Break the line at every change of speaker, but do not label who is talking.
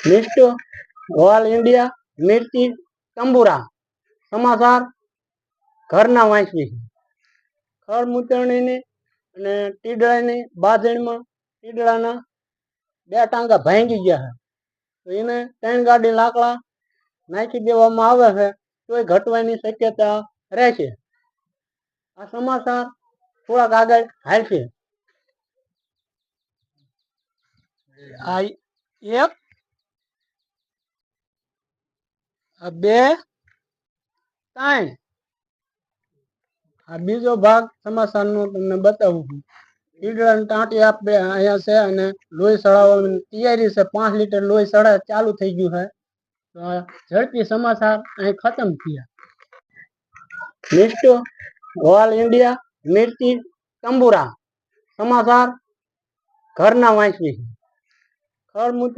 Mist all India મિર્ચી તંબુરા સમાચાર ઘરના વાંચવી ખળ મૂતરણીની અને ટીડળાની બાજણીમાં ટીડળાના 2 ટાંગા ભાંગી ગયા છે, તો એને 3 ગાડી લાકડા નાખી દેવામાં આવે છે તોય ઘટવાની શક્યતા રહેશે. આ સમાચાર થોડાક આગળ હાલશે. આ 1 આ 2 3 આ બીજો ભાગ સમાચારનો તમને બતાવું છું. ઈડળાની ટાંટી આપણે અહીંયા છે અને લોહી સળાવવાની તૈયારી છે. 5 લીટર લોહી સળા ચાલુ થઈ ગયું છે. તો ઝડપી સમાચાર અહીં ખતમ થયા. મિસ્ટ ઓલ ઇન્ડિયા મિર્ચી તંબુરા સમાચાર ઘરના વાંચવી ખળ